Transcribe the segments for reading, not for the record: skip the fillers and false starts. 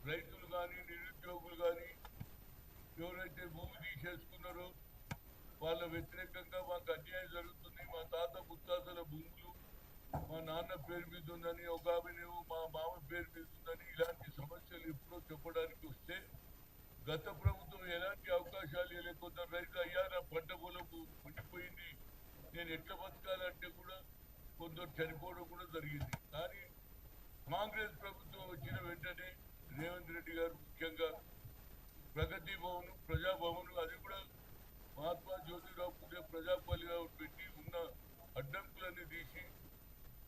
రైతులు కానీ నిరుద్యోగులు కానీ ఎవరైతే భూమి తీసేసుకున్నారో వాళ్ళ వ్యతిరేకంగా మాకు అన్యాయం జరుగుతుంది, మా తాత ముత్తాతల భూములు మా నాన్న పేరు మీద ఉందని, ఒక ఆమెనేమో మా మామ పేరు మీద ఉందని, ఇలాంటి సమస్యలు ఎప్పుడో చెప్పడానికి వస్తే గత ప్రభుత్వం ఎలాంటి అవకాశాలు లేకుండా రైతు అయ్యా నా పంట పొలం ఉండిపోయింది, నేను ఎట్లా బతకాలంటే కూడా కొందరు చనిపోవడం కూడా జరిగింది. కానీ కాంగ్రెస్ ప్రభుత్వం వచ్చిన వెంటనే రేవంత్ రెడ్డి గారు ముఖ్యంగా ప్రగతి భవన్, ప్రజాభవన్, అది కూడా మహాత్మా జ్యోతిరావు పూలే ప్రజాపల్లిగా పెట్టి ఉన్న అడ్డంకులన్నీ తీసి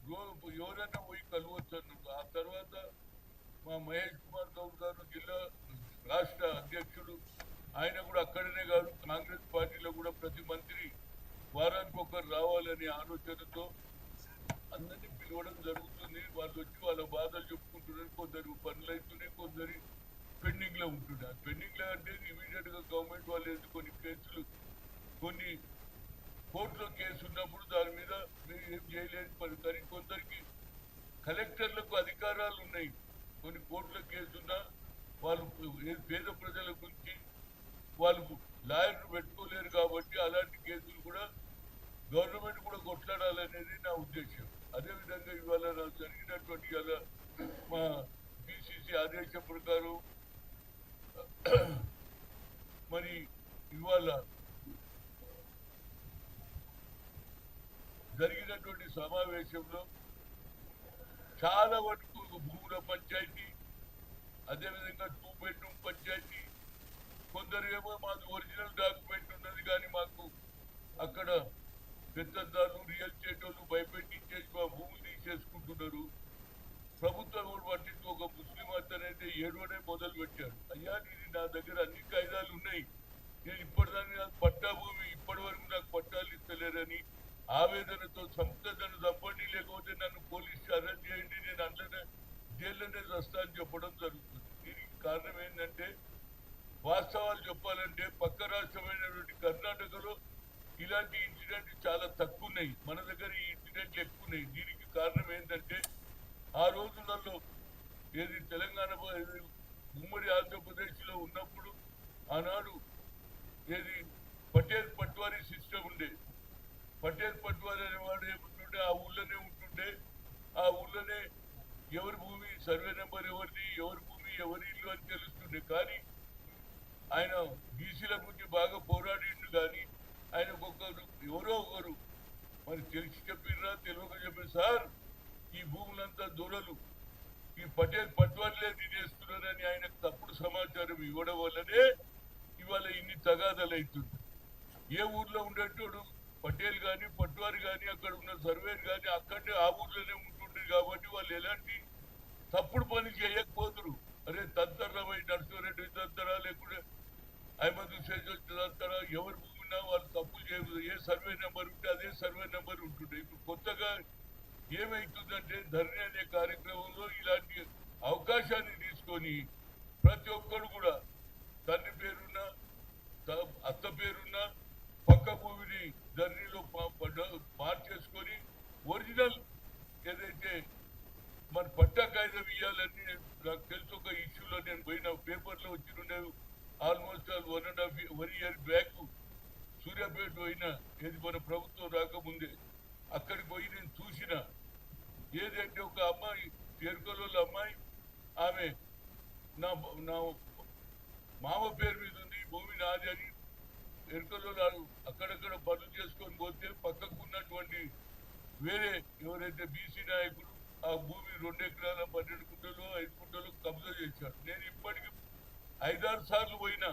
ఎవరైనా పోయి కలవచ్చు అన్నట్టు. ఆ తర్వాత మా మహేష్ కుమార్ గౌడ్ గారు జిల్లా రాష్ట్ర అధ్యక్షుడు, ఆయన కూడా అక్కడనే కాదు కాంగ్రెస్ పార్టీలో కూడా ప్రతి మంత్రి వారానికి ఒకరు రావాలనే ఆలోచనతో అందరినీ పిలవడం జరుగుతుంది. వాళ్ళు వచ్చి వాళ్ళ బాధలు చెప్పుకుంటున్నారు. కొందరు పనులు అవుతున్నాయి, కొందరు పెండింగ్ లో ఉంటున్నారు. పెండింగ్ లో అంటే ఇమీడియట్ గా గవర్నమెంట్ వాళ్ళు కొన్ని కేసులు, కొన్ని కోర్టులో కేసు ఉన్నప్పుడు దాని మీద మీరు ఏం చేయలేని పని. కానీ కొందరికి కలెక్టర్లకు అధికారాలు ఉన్నాయి, కొన్ని కోర్టులో కేసున్నా వాళ్ళు పేద ప్రజల గురించి వాళ్ళు లాయర్లు పెట్టుకోలేరు. కాబట్టి అలాంటి కేసులు కూడా గవర్నమెంట్ కూడా కొట్లాడాలనేది నా ఉద్దేశం. అదేవిధంగా ఇవాళ జరిగినటువంటి మా పిసిసి ఆదేశం ప్రకారం మరి ఇవాళ జరిగినటువంటి సమావేశంలో చాలా వరకు భూముల పంచాయతీ, అదేవిధంగా 2 బెడ్రూమ్ పంచాయతీ, కొందరు ఏమో మాకు ఒరిజినల్ డాక్యుమెంట్ ఉన్నది కానీ మాకు అక్కడ పెద్దదారులు రియల్ ఎస్టేట్ వాళ్ళు భయపెట్టించేసి మా భూములు తీసేసుకుంటున్నారు. ప్రభుత్వం కూడా పట్టించి ఒక ముస్లిం అతనైతే ఏడవనే మొదలు పెట్టాడు. అయ్యా ఇది నా దగ్గర అన్ని కాయిదాలు ఉన్నాయి, నేను ఇప్పటిదాన్ని నాకు పట్టా భూమి, ఇప్పటి వరకు నాకు పట్టాలు ఇస్తలేరని ఆవేదనతో సంస్థను చంపండి, లేకపోతే నన్ను పోలీసు అరెస్ట్ చేయండి, నేను అందులోనే జైల్లోనే వస్తా అని చెప్పడం జరుగుతుంది. దీనికి కారణం ఏంటంటే వాస్తవాలు చెప్పాలంటే పక్క రాష్ట్రమైనటువంటి కర్ణాటకలో ఇలాంటి ఇన్సిడెంట్ చాలా తక్కువ ఉన్నాయి, మన దగ్గర ఈ ఇన్సిడెంట్లు ఎక్కువ ఉన్నాయి. దీనికి కారణం ఏంటంటే ఆ రోజులలో ఏది తెలంగాణ ఉమ్మడి ఆంధ్రప్రదేశ్ లో ఉన్నప్పుడు ఆనాడు ఏది పటేల్ పట్వారీ సిస్టమ్ ఉండే. పటేల్ పట్వారీ అనేవాడు ఏముంటుండే, ఆ ఊళ్ళోనే ఉంటుండే, ఆ ఊళ్ళోనే ఎవరి భూమి సర్వే నెంబర్ ఎవరిది, ఎవరి భూమి ఎవరి ఇల్లు అని తెలుస్తుండే. కానీ ఆయన బీసీల గురించి బాగా పోరాడిండు. కానీ ఆయనకు ఎవరో ఒకరు మరి తెలిసి చెప్పిర్రా తెలియక చెప్పారు, సార్ ఈ భూములంతా దొరలు ఈ పటేల్ పట్వారీలే తినేస్తున్నారని ఆయనకు తప్పుడు సమాచారం ఇవ్వడం వల్లనే ఇవాళ ఇన్ని తగాదాలు అవుతుంది. ఏ ఊర్లో ఉండేటోడు పటేల్ కానీ పట్వారీ కానీ అక్కడ ఉన్న సర్వేర్ కానీ అక్కడే ఆ ఊర్లోనే ఉంటుండే. కాబట్టి వాళ్ళు ఎలాంటి తప్పుడు పని చేయకపోతురు. అరే తద్దరమై నర్సరెడ్డి తద్దరా లేకుంటే అహ్మద్ హుసేన్ తద్దరా ఎవరు భూమి ఉన్నా వాళ్ళు తప్పులు చేయదు. ఏ సర్వే నెంబర్ ఉంటే అదే సర్వే నెంబర్ ఉంటుండే. ఇప్పుడు కొత్తగా ఏమైతుందంటే ధరణి అనే కార్యక్రమంలో ఇలాంటి అవకాశాన్ని తీసుకొని ప్రతి ఒక్కరు కూడా తండ్రి పేరున్న అత్త పేరున్న పక్క భూమిని ధరణిలో మార్చేసుకొని ఒరిజినల్ ఏదైతే మన పట్టా కాయిదం ఇవ్వాలని నాకు తెలుసు. ఒక ఇష్యూలో నేను పోయిన పేపర్లో వచ్చినుండే ఆల్మోస్ట్ 1.5 ఇయర్ బ్యాక్ సూర్యాపేట పోయినా, ఏది మన ప్రభుత్వం రాకముందే అక్కడికి పోయి నేను చూసిన ఏదంటే ఒక అమ్మాయి పేరుకోల అమ్మాయి, ఆమె నా మామ పేరు మీద ఉంది భూమి నాది అని ఎరుకలో అక్కడక్కడ పనులు చేసుకొని పోతే పక్కకు ఉన్నటువంటి వేరే ఎవరైతే బీసీ నాయకుడు ఆ భూమి 2 ఎకరాల 12 గుంటలు 5 గుంటలు కబ్జా చేశాడు. నేను ఇప్పటికి 5-6 సార్లు పోయినా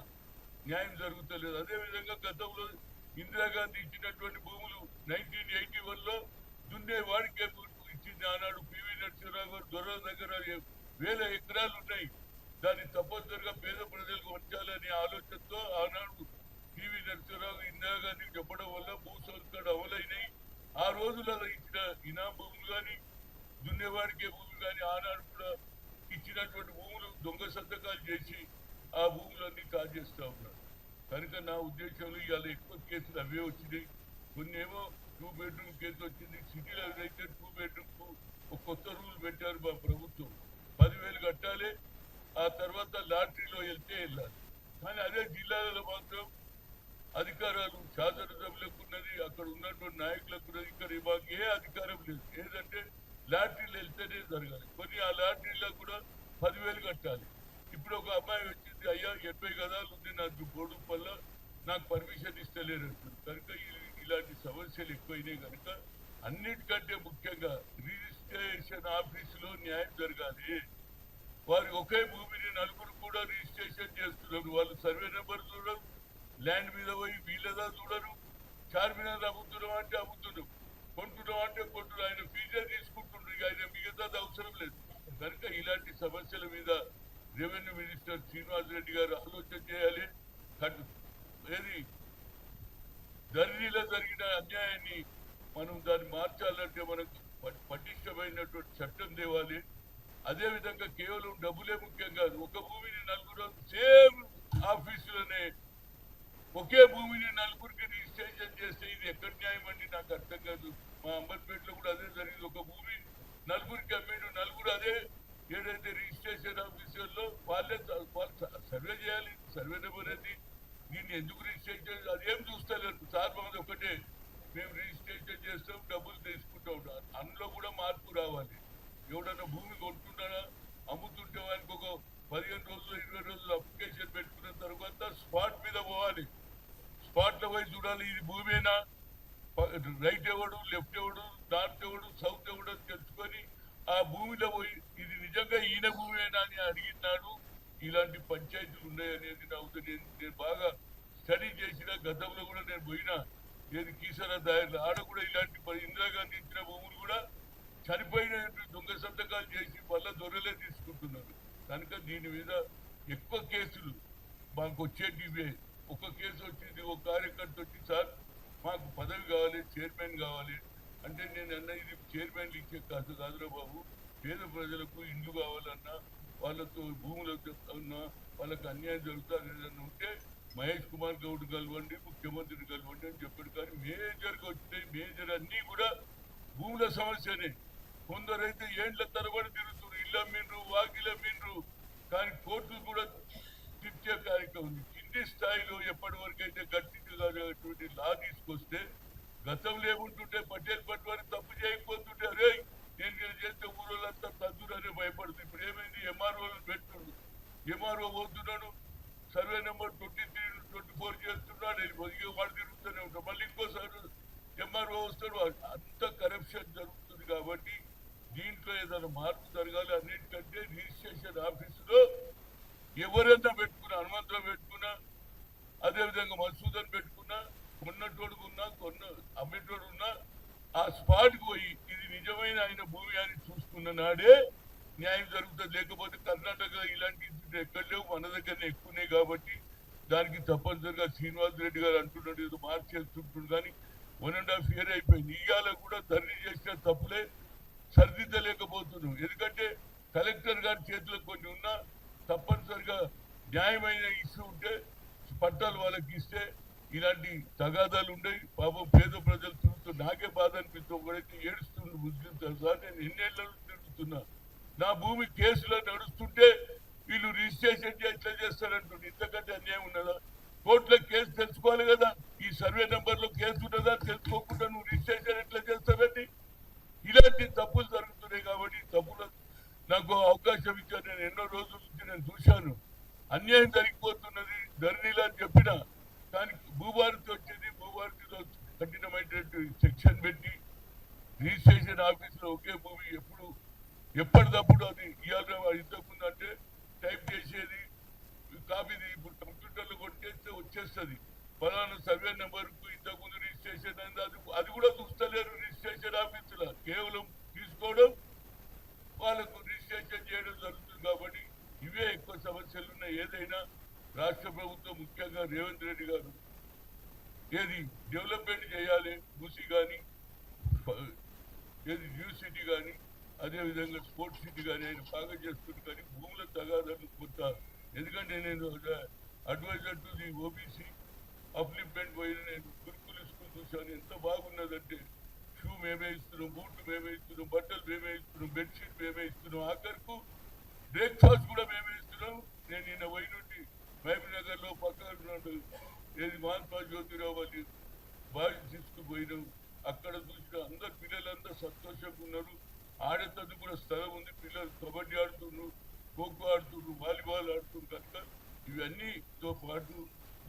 న్యాయం జరుగుతలేదు. అదేవిధంగా గతంలో ఇందిరాగాంధీ ఇచ్చినటువంటి భూములు 1981లో దున్నే వాడికే ఇచ్చింది. ఆనాడు పివి నరసింహరావు గారు దొర దగ్గర 1000 ఎకరాలు ఉన్నాయి, దాన్ని తప్పనిసరిగా పేద ప్రజలకు వచ్చాలనే ఆలోచనతో ఆనాడు పివి నరసింహరావు ఇందిరాగాంధీకి చెప్పడం వల్ల భూ సంస్కరణ అమలైనాయి. ఆ రోజులలో ఇచ్చిన ఇనాం భూములు కానీ దున్నేవాడికే భూములు కానీ ఆనాడు కూడా ఇచ్చినటువంటి భూములు దొంగ సంతకాలు చేసి ఆ భూములన్నీ కాజేస్తా ఉన్నారు. కనుక నా ఉద్దేశంలో ఇవాళ ఎక్కువ కేసులు అవే వచ్చినాయి. కొన్ని ఏమో 2 బెడ్రూమ్ కేసు వచ్చింది. సిటీలో అయితే 2 బెడ్రూమ్ ఒక కొత్త రూల్ పెట్టారు మా ప్రభుత్వం, 10,000 కట్టాలి. ఆ తర్వాత అధికారం లేదు. ఏదంటే లాటరీలు వెళ్తేనే జరగాలి. కొన్ని ఆ లాటరీలో కూడా 10,000 కట్టాలి. ఇప్పుడు ఒక అమ్మాయి వచ్చింది, అయ్యా 80 గదాలు ఉంది నాకు బోర్డు వల్ల నాకు పర్మిషన్ ఇస్తలేరు అంటుంది. కనుక ఇలాంటి సమస్యలు ఎక్కువైనాయి కనుక అన్నిటికంటే ముఖ్యంగా రిజిస్ట్రేషన్ ఆఫీసులో న్యాయం జరగాలి. వారు ఒకే భూమిని నలుగురు కూడా రిజిస్ట్రేషన్ చేస్తున్నారు. వాళ్ళు సర్వే నెంబర్ చూడరు, ల్యాండ్ మీద పోయి వీళ్ళదా చూడరు. చార్మినార్ అమ్ముతున్నాం అంటే అమ్ముతున్నాం, కొంటున్నాం అంటే కొంటున్నాం. ఆయన ఫీజే తీసుకుంటున్నారు, ఆయన మిగతాది అవసరం లేదు. కనుక ఇలాంటి సమస్యల మీద రెవెన్యూ మినిస్టర్ శ్రీనివాస్ రెడ్డి గారు ఆలోచన చేయాలి. ఏది ధరణిలో జరిగిన అన్యాయాన్ని మనం దాన్ని మార్చాలంటే మనకు పటిష్టమైనటువంటి చట్టం తేవాలి. అదేవిధంగా కేవలం డబ్బులే ముఖ్యం కాదు. ఒక భూమిని నలుగురు సేమ్ ఆఫీసులోనే ఒకే భూమిని నలుగురికి రిజిస్ట్రేషన్ చేస్తే ఇది ఎక్కడ న్యాయం అండి? నాకు అర్థం కాదు. మా అంబర్పేటలో కూడా అదే జరిగింది. ఒక భూమి నలుగురికి అమ్మిండు, నలుగురు అదే ఏదైతే రిజిస్ట్రేషన్ ఆఫీసుల్లో వాళ్ళు సర్వే చేయాలి. సర్వే నెంబర్ అది దీన్ని ఎందుకు రిజిస్ట్రేషన్ అదేం చూస్తలేదు సార్. మాది ఒకటే, మేము రిజిస్ట్రేషన్ చేస్తాం, డబ్బులు తీసుకుంటూ ఉంటాం. అందులో కూడా మార్పు రావాలి. ఎవడన్నా భూమి కొంటున్నాడా, అమ్ముతుంటే వానికి ఒక 15 రోజులు 20 రోజులు అప్లికేషన్ పెట్టుకున్న తర్వాత స్పాట్ మీద పోవాలి. స్పాట్ లో పోయి చూడాలి ఇది భూమేనా, రైట్ ఎవడు, లెఫ్ట్ ఎవడు, నార్త్ ఎవడు, సౌత్ ఎవడు అని తెలుసుకొని ఆ భూమిలో పోయి ఇది నిజంగా ఈయన భూమేనా అని అడిగినాడు. ఇలాంటి పంచాయతీలు ఉన్నాయనేది నా ఉద్దేశం. నేను బాగా స్టడీ చేసిన, గతంలో కూడా నేను పోయినా. ఏది కీసరా దారిలో ఆడ కూడా ఇలాంటి ఇందిరాగాంధీ ఇచ్చిన భూములు కూడా చనిపోయిన దొంగ సంతకాలు చేసి మళ్ళా దొరలే తీసుకుంటున్నారు. కనుక దీని మీద ఎక్కువ కేసులు మాకు వచ్చేటివే. ఒక కేసు వచ్చింది, ఒక కార్యకర్త వచ్చి సార్ మాకు పదవి కావాలి, చైర్మన్ కావాలి అంటే నేను అన్న ఇది చైర్మన్లు ఇచ్చే కాదురా బాబు, పేద ప్రజలకు ఇండ్లు కావాలన్నా, వాళ్ళతో భూములతో ఉన్నా వాళ్ళకి అన్యాయం జరుగుతుంది ఏదన్నా ఉంటే మహేష్ కుమార్ గౌడ్ కలవండి, ముఖ్యమంత్రిని కలవండి అని చెప్పాడు. కానీ మేజర్గా వచ్చినాయి, మేజర్ అన్నీ కూడా భూముల సమస్యనే. కొందరైతే ఏండ్ల తరబడి తిరుగుతున్నారు, ఇల్లు అమ్మిండ్రు, వాకిలు అమ్మిండ్రు, కానీ కోర్టులు కూడా తిప్పే కార్యక్రమం ఉంది. కింది స్థాయిలో ఎప్పటి వరకు అయితే గట్టినటువంటి లా తీసుకొస్తే, గతంలో ఏముంటుంటే పటేల్ పట్వారి తప్పు చేయకపోతుంటే అరే నేను చేస్తే ఊరోళ్ళంతా తద్దురనే భయపడుతుంది. ఇప్పుడు ఏమైంది, ఎంఆర్ఓలను పెట్టుడు, ఎంఆర్ఓ పోతున్నాడు, సర్వే నెంబర్ 23, 24 చేస్తున్నాడు, ఇక వాడు తిరుగుతూనే ఉంటాడు. మళ్ళీ ఇంకోసారి ఎంఆర్ఓ వస్తాడు. అంత కరప్షన్ జరుగుతుంది. కాబట్టి దీంట్లో ఏదైనా మార్పు జరగాలి. అన్నిటికంటే రిజిస్ట్రేషన్ ఆఫీసులో ఎవరైనా పెట్టుకున్నా, హనుమంతరావు పెట్టుకున్నా, అదేవిధంగా మసూదన్ పెట్టుకున్నా, కొన్నటోడు ఉన్నా, అమ్మేటోడు ఉన్నా, ఆ స్పాట్కి పోయి ఇది నిజమైన ఆయన భూమి అని చూసుకున్న నాడే న్యాయం జరుగుతుంది. లేకపోతే కర్ణాటక ఇలాంటి ఇన్సిడెంట్ ఎక్కడ లేవు, మన దగ్గరనే ఎక్కువనే. కాబట్టి దానికి తప్పనిసరిగా శ్రీనివాస్ రెడ్డి గారు అంటున్నాడు ఏదో మార్చేస్తుంటుంది. కానీ 1.5 year అయిపోయింది. ఇవాళ కూడా ధరణి చేసిన తప్పులే సరిదిద్దలేకపోతున్నాం. ఎందుకంటే కలెక్టర్ గారి చేతిలో కొన్ని ఉన్నా తప్పనిసరిగా న్యాయమైన ఇస్తూ ఉంటే పట్టాలు వాళ్ళకి ఇస్తే ఇలాంటి తగాదాలు ఉండవు. పాపం పేద ప్రజలు తిరుగుతూ నాకే బాధ అనిపిస్తుంది. ఒకడైతే ఏడుస్తుంది ముస్లిం తెలుసా, నేను ఎన్నేళ్ల తిరుగుతున్నా, నా భూమి కేసులో నడుస్తుంటే వీళ్ళు రిజిస్ట్రేషన్ ఎట్లా చేస్తారంటుంది. ఇంతకంటే అన్యాయం ఉన్నదా? కోర్టులో కేసు తెలుసుకోవాలి కదా, ఈ సర్వే నెంబర్లో కేసు ఉన్నదా తెలుసుకోకుండా నువ్వు రిజిస్ట్రేషన్ ఎట్లా చేస్తావండి? ఇలాంటి తప్పులు జరుగుతున్నాయి. కాబట్టి తప్పులు నాకు అవకాశం ఇచ్చాను. నేను ఎన్నో రోజుల నుంచి నేను చూశాను, అన్యాయం జరిగిపోతున్నది ధరణిలో అని చెప్పిన. కానీ భూభారతి వచ్చింది, భూభారతిలో కఠినమైనటువంటి సెక్షన్ పెట్టి రిజిస్ట్రేషన్ ఆఫీసులో ఒకే భూమి ఎప్పటికప్పుడు అది ఇవాళ ఇంతకుముందు అంటే టైప్ చేసేది కాపీది ఇప్పుడు కంప్యూటర్లో కొట్టేస్తే వచ్చేస్తుంది. ఫలానా సర్వే నెంబర్కు ఇంతకుముందు రిజిస్ట్రేషన్ అయింది, అది కూడా చూస్తలేరు రిజిస్ట్రేషన్ ఆఫీసులో. కేవలం తీసుకోవడం, వాళ్ళకు రిజిస్ట్రేషన్ చేయడం జరుగుతుంది. కాబట్టి ఇవే ఎక్కువ సమస్యలు ఉన్నాయి. ఏదైనా రాష్ట్ర ప్రభుత్వం ముఖ్యంగా రేవంత్ రెడ్డి గారు ఏది డెవలప్మెంట్ చేయాలి, మూసీ కానీ ఏది న్యూ సిటీ కానీ అదేవిధంగా స్పోర్ట్స్ సిటీ కానీ ఆయన బాగా చేస్తుంది. కానీ భూముల తగాదాలు కొంత, ఎందుకంటే నేను adviser to the OBC upliftment పోయిన నేను గురుకుల స్కూల్ చూశాను. ఎంత బాగున్నదంటే షూ మేమే ఇస్తున్నాం, బూట్లు మేమే ఇస్తున్నాం, బట్టలు మేమే ఇస్తున్నాం, బెడ్షీట్ మేమే ఇస్తున్నాం, ఆఖరుకు బ్రేక్ఫాస్ట్ కూడా మేమే ఇస్తున్నాం. నేను నిన్న పోయి నుండి మహబూబ్ నగర్ లో పక్కన ఏది మహాత్మా జ్యోతిరావు వాళ్ళు బాగా తీసుకుపోయినాం. అక్కడ చూసిన అందరు పిల్లలందరూ సంతోషంగా ఉన్నారు. ఆడేందుకు కూడా స్థలం ఉంది. పిల్లలు కబడ్డీ ఆడుతున్నారు, ఖోఖో ఆడుతున్నారు, వాలీబాల్ ఆడుతున్నారు. కనుక ఇవన్నీతో పాటు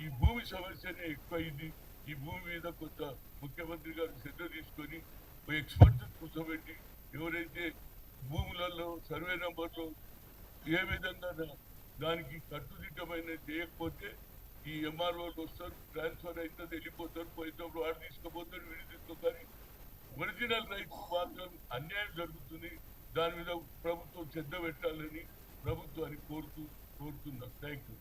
ఈ భూమి సమస్యనే ఎక్కువైంది. ఈ భూమి మీద కొంత ముఖ్యమంత్రి గారు శ్రద్ధ తీసుకొని ఎక్స్పర్ట్స్ కూర్చోబెట్టి ఎవరైతే భూములలో సర్వే నంబర్లో ఏ విధంగా దానికి కట్టుదిట్టమైన చేయకపోతే ఈ ఎంఆర్ఓలు వస్తారు, ట్రాన్స్ఫర్ అవుతుంది, వెళ్ళిపోతారు, పోయినప్పుడు వాడు తీసుకుపోతారు, వీడు తీసుకోవాలి. ఒరిజినల్ రైతు మాత్రం అన్యాయం జరుగుతుంది. దాని మీద ప్రభుత్వం శ్రద్ధ పెట్టాలని ప్రభుత్వాన్ని కోరుతున్నాం. Thank you.